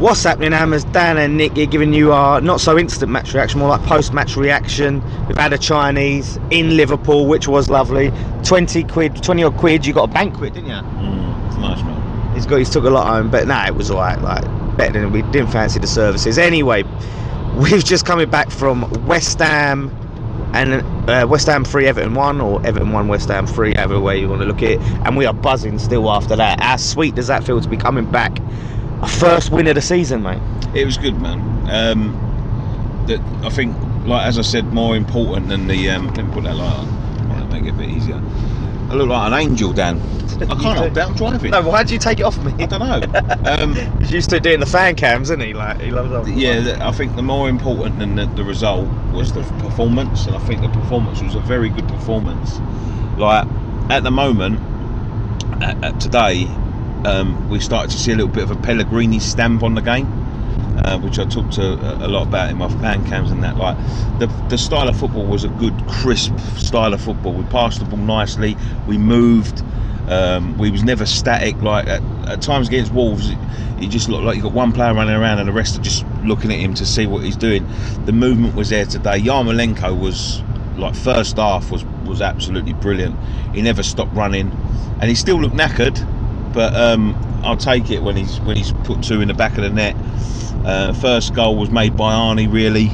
What's happening, Hammers? Dan and Nick here, giving you our not so instant match reaction, more like post-match reaction. We've had a Chinese in Liverpool, which was lovely. 20 odd quid. You got a banquet, didn't you? It's nice, man. He's took a lot home, but nah, it was alright. Like better than we didn't fancy the services. Anyway, we've just coming back from West Ham and West Ham 3 Everton 1, or Everton 1 West Ham 3, however way you want to look at it, and we are buzzing still after that. How sweet does that feel to be coming back? A first win of the season, mate. It was good, man. I think, like as I said, more important than the. Let me put that light on. Might make it a bit easier. I look like an angel, Dan. I can't help that. I'm driving. No, why did you take it off me? I don't know. He's used to doing the fan cams, isn't he? Like he loves that. Yeah, I think the more important than the result was the performance, and I think the performance was a very good performance. Like at the moment, today. We started to see a little bit of a Pellegrini stamp on the game, which I talked a lot about in my fan cams and that. Like the style of football was a good, crisp style of football. We passed the ball nicely, we moved, we was never static. Like at times against Wolves, it just looked like you got one player running around and the rest are just looking at him to see what he's doing. The movement was there today. Yarmolenko was like, first half was absolutely brilliant. He never stopped running, and he still looked knackered. But I'll take it when he's put two in the back of the net. First goal was made by Arnie, really.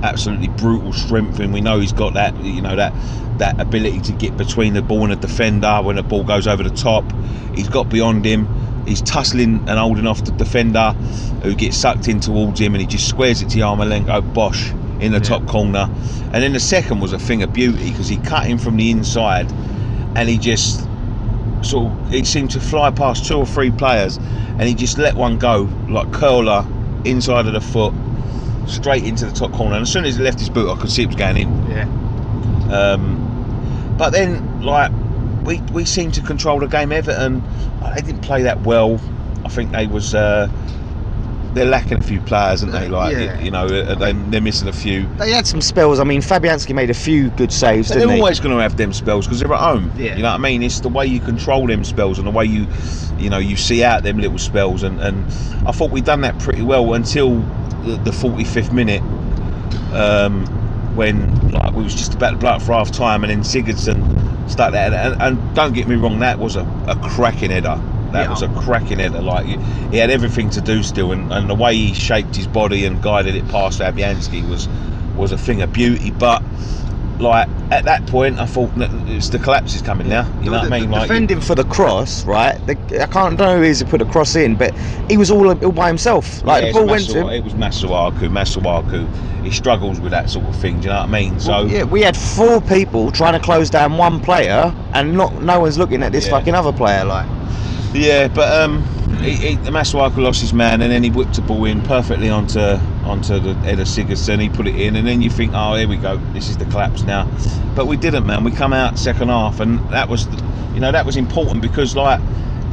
Absolutely brutal strength, and we know he's got that, you know, that ability to get between the ball and the defender when the ball goes over the top. He's got beyond him. He's tussling and holding off the defender, who gets sucked in towards him, and he just squares it to Yarmolenko, bosh, in the top corner. And then the second was a thing of beauty, because he cut him from the inside, and he just it seemed to fly past 2 or 3 players, and he just let one go, like curler, inside of the foot, straight into the top corner. And as soon as he left his boot, I could see it was going in. Yeah. But then, like, we seemed to control the game. Everton, they didn't play that well. I think they was they're lacking a few players, aren't they? Like, yeah. You know, they're missing a few. They had some spells. I mean, Fabianski made a few good saves, They're didn't he? always going to have them spells because they're at home. Yeah. You know what I mean? It's the way you control them spells and the way you see out them little spells. And I thought we'd done that pretty well until the 45th minute, when like we was just about to blow up for half time, and then Sigurdsson stuck that. And don't get me wrong, that was a cracking header. That was a cracking header. Like, he had everything to do still, and the way he shaped his body and guided it past Fabianski was a thing of beauty. But like at that point, I thought it's the collapse is coming now. You know what I mean? Like, defending for the cross, right? I don't know who it is who put the cross in, but he was all by himself. Like, yeah, the ball went to him. It was Masuaku. He struggles with that sort of thing. Do you know what I mean? So yeah, we had 4 people trying to close down one player, and no one's looking at this fucking other player. Like. Yeah, but Masuaku lost his man, and then he whipped the ball in perfectly onto the head of Sigurdsson. He put it in, and then you think, oh, here we go, this is the collapse now. But we didn't, man. We come out second half, and that was, that was important, because like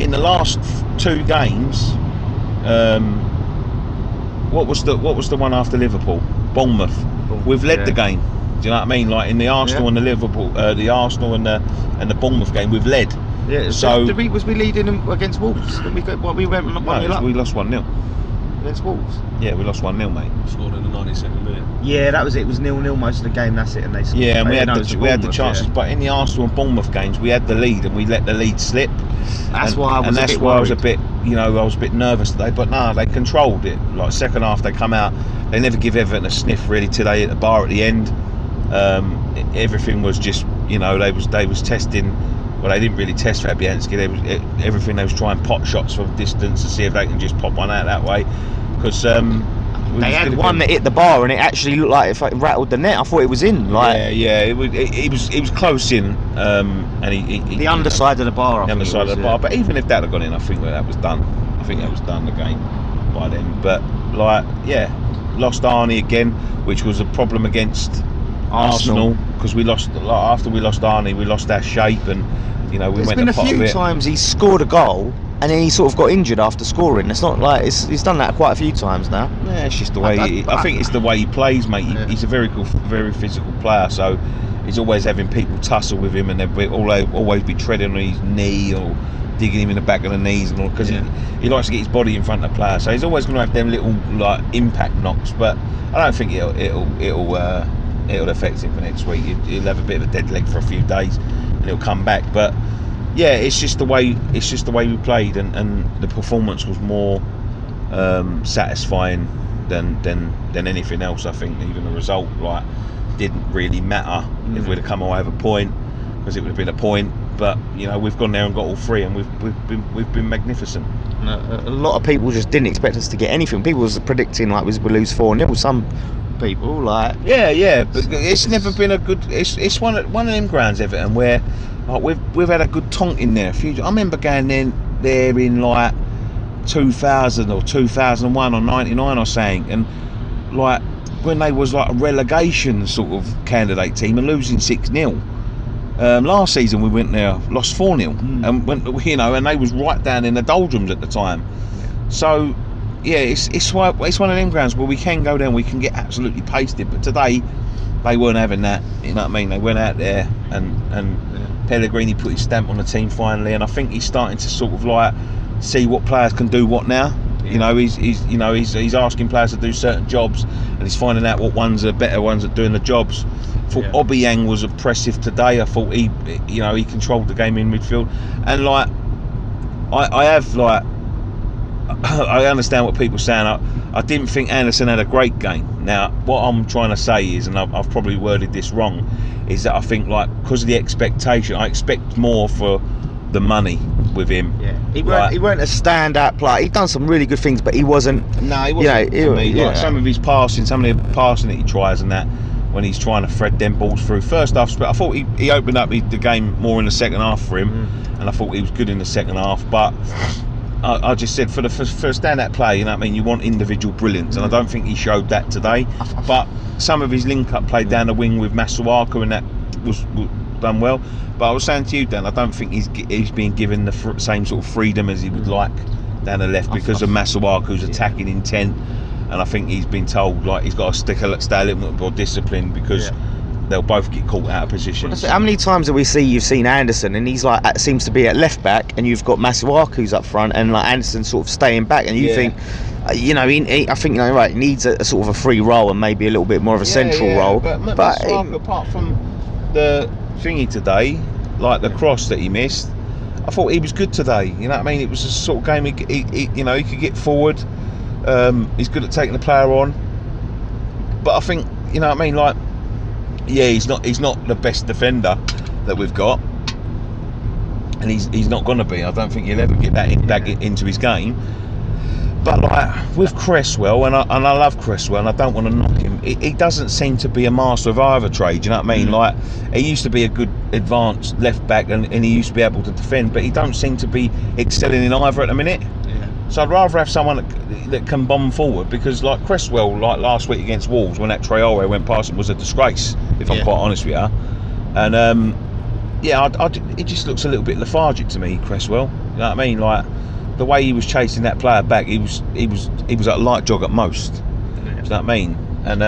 in the last 2 games, what was the one after Liverpool? Bournemouth. We've led the game. Do you know what I mean? Like in the Arsenal and the Liverpool, the Arsenal and the Bournemouth game, we've led. Yeah, so was we leading them against Wolves? We went 1-0 up. We lost 1-0 against Wolves. Yeah, we lost 1-0, mate. Scored in the 92nd minute. Yeah, that was it. It was 0-0 most of the game. That's it. And they yeah, and we had the chances, but in the Arsenal and Bournemouth games, we had the lead and we let the lead slip. That's why I was a bit, I was a bit nervous today. But no, they controlled it. Like second half, they come out. They never give Everton a sniff really till they hit the bar at the end. Everything was just, they was testing. Well, they didn't really test Fabianski. Everything they was trying pot shots from distance to see if they can just pop one out that way. Because they had one that hit the bar and it actually looked like it rattled the net. I thought it was in. Like, yeah, it was close in. And he the underside of the bar. The underside of the bar. But even if that had gone in, I think that was done. I think that was done the game by then. But like, yeah, lost Arnie again, which was a problem against Arsenal, because we lost after we lost Arnie, we lost our shape, and we went. There's been a few times he's scored a goal and then he sort of got injured after scoring. It's not like he's done that quite a few times now. Yeah, it's just the way. I think it's the way he plays, mate. He's a very good, very physical player, so he's always having people tussle with him, and they'll always be treading on his knee or digging him in the back of the knees and all, because he likes to get his body in front of the player. So he's always going to have them little like impact knocks. But I don't think it'll affect him for next week. He'll have a bit of a dead leg for a few days, and he'll come back. But yeah, it's just the way we played, and the performance was more satisfying than anything else. I think even the result like didn't really matter if we'd have come away with a point, because it would have been a point. But you know, we've gone there and got all three, and we've been magnificent. A lot of people just didn't expect us to get anything. People was predicting like we'd lose 4-0. Some people like yeah, but it's never been a good. It's one of them grounds, Everton, where like we've had a good tonk in there. I remember going there in like 2000 or 2001 or 99 or something, and like when they was like a relegation sort of candidate team and losing 6-0. Last season we went there, lost 4-0, and went, you know, and they was right down in the doldrums at the time. So yeah, it's one of them grounds where we can go down, we can get absolutely pasted. But today they weren't having that. You know what I mean? They went out there and Pellegrini put his stamp on the team finally, and I think he's starting to sort of like see what players can do what now. You know, he's asking players to do certain jobs, and he's finding out what ones are better ones at doing the jobs. I thought Obiang was oppressive today. I thought he controlled the game in midfield, and like I have like I understand what people are saying. I didn't think Anderson had a great game. Now, what I'm trying to say is, and I've probably worded this wrong, is that I think like because of the expectation, I expect more for the money with him. Yeah, he weren't a stand-up player. He'd done some really good things, but he wasn't. No, he wasn't. You know, like some of his passing, some of the passing that he tries and that, when he's trying to thread them balls through. First half, I thought he opened up the game more in the second half for him, and I thought he was good in the second half. But I just said for a stand-up player, you know what I mean, you want individual brilliance, and I don't think he showed that today. But some of his link-up play down the wing with Masuaku and that was done well. But I was saying to you, Dan, I don't think he's being given the same sort of freedom as he would like down the left because of Masuaku's attacking intent, and I think he's been told like he's got to stay a little bit more disciplined because they'll both get caught out of position. How many times have you've seen Anderson and he's like seems to be at left back, and you've got Masuaku's up front, and like Anderson sort of staying back, and you think, you know, I think you're right. He needs a sort of a free role and maybe a little bit more of a central role. But Masuaku, apart from the thingy today, like the cross that he missed, I thought he was good today. You know what I mean? It was a sort of game he could get forward. He's good at taking the player on. But I think, you know what I mean, like, yeah, he's not the best defender that we've got, and he's not going to be. I don't think he'll ever get that back into his game. But like with Cresswell, and I love Cresswell, and I don't want to knock him. He doesn't seem to be a master of either trade. You know what I mean? Like he used to be a good advanced left back, and he used to be able to defend, but he don't seem to be excelling in either at the minute. So I'd rather have someone that can bomb forward, because like Cresswell, like last week against Wolves, when that Traore went past him, was a disgrace, if I'm quite honest with you. And it just looks a little bit lethargic to me, Cresswell. You know what I mean? Like the way he was chasing that player back, he was at a light jog at most. Do you know what I mean? And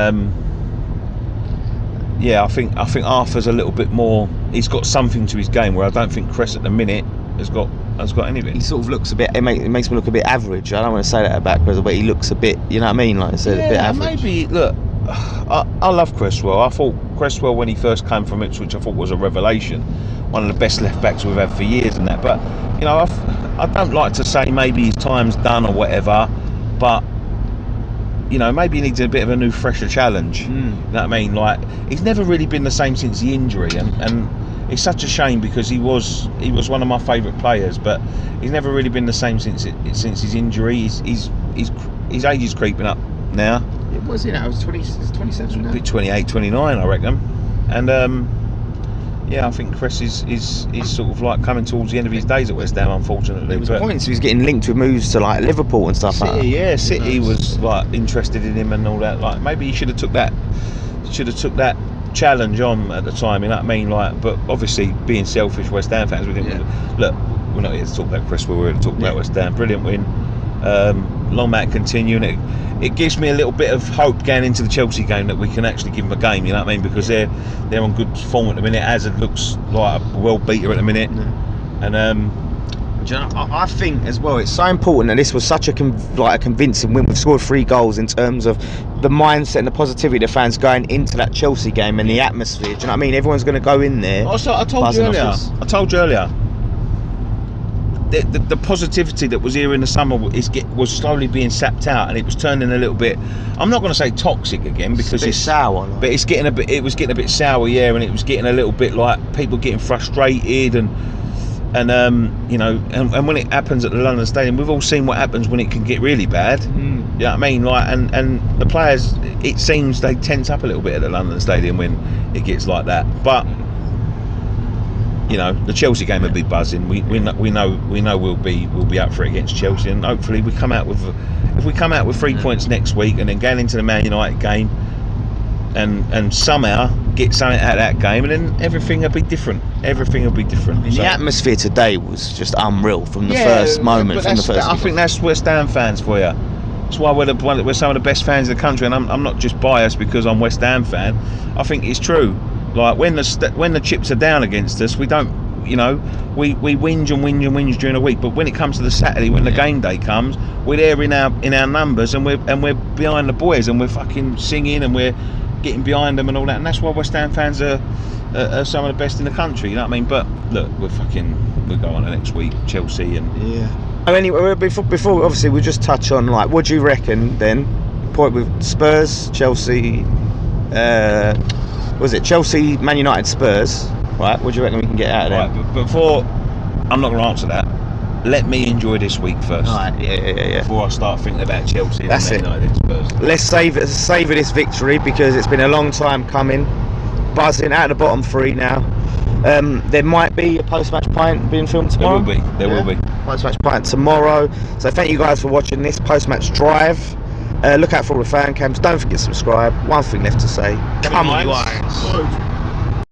I think Arthur's a little bit more. He's got something to his game where I don't think Cress at the minute has got anything. He sort of looks a bit. It makes me look a bit average. I don't want to say that about Cresswell, but he looks a bit. You know what I mean? Like I said, a bit average. Maybe look. I love Cresswell. I thought Cresswell, when he first came from Ipswich, I thought was a revelation. One of the best left backs we've had for years and that. But you know, I don't like to say maybe his time's done or whatever, but you know, maybe he needs a bit of a new, fresher challenge. You know what I mean? Like he's never really been the same since the injury, and it's such a shame because he was one of my favourite players, but he's never really been the same since his injury. His age is creeping up now. It was, you know, I was 27 now. 28, 29, I reckon. And I think Chris is sort of like coming towards the end of his days at West Ham, unfortunately. There was points he was getting linked with moves to like Liverpool and stuff. City was like interested in him and all that. Like maybe he should have took that challenge on at the time. You know what I mean? Like, but obviously being selfish West Ham fans, we think, look, we're not here to talk about Chris. We're here to talk about West Ham. Brilliant win. Long may it continue, and it gives me a little bit of hope going into the Chelsea game that we can actually give them a game. You know what I mean? Because they're on good form at the minute. Hazard looks like a world beater at the minute, and Do you know, I think as well it's so important, and this was such a convincing win. We've scored 3 goals in terms of the mindset and the positivity of the fans going into that Chelsea game and the atmosphere. Do you know what I mean? Everyone's going to go in there. I told you earlier. The positivity that was here in the summer was slowly being sapped out, and it was turning a little bit. I'm not going to say toxic again because it's sour, but it's getting a bit. It was getting a bit sour, yeah, and it was getting a little bit like people getting frustrated and you know, and when it happens at the London Stadium, we've all seen what happens when it can get really bad. You know what I mean? Like, and the players, it seems they tense up a little bit at the London Stadium when it gets like that. But you know, the Chelsea game will be buzzing. We know we'll be up for it against Chelsea, and hopefully we come out with if we come out with 3 points next week, and then going into the Man United game, and somehow get something out of that game, and then everything will be different. Everything will be different. The atmosphere today was just unreal from the first moment. From the first, I think that's West Ham fans for you. That's why we're some of the best fans in the country, and I'm not just biased because I'm West Ham fan. I think it's true. Like when the chips are down against us, we don't, you know, we whinge and whinge and whinge during the week. But when it comes to the Saturday, when the game day comes, we're there in our numbers, and we're behind the boys, and we're fucking singing, and we're getting behind them and all that. And that's why West Ham fans are some of the best in the country. You know what I mean? But look, we'll go on to next week, Chelsea, and Anyway, before obviously we'll just touch on, like, what do you reckon then? Point with Spurs, Chelsea. Was it Chelsea, Man United, Spurs? Right, what do you reckon we can get out of that? Right, but before, I'm not going to answer that. Let me enjoy this week first. Right, yeah. Before I start thinking about Chelsea That's and Man United, Spurs. Let's savour this victory, because it's been a long time coming. Buzzing out of the bottom 3 now. There might be a post-match pint being filmed tomorrow. There will be. Post-match pint tomorrow. So thank you guys for watching this post-match drive. Look out for all the fan cams. Don't forget to subscribe. One thing left to say. Come on, Lions.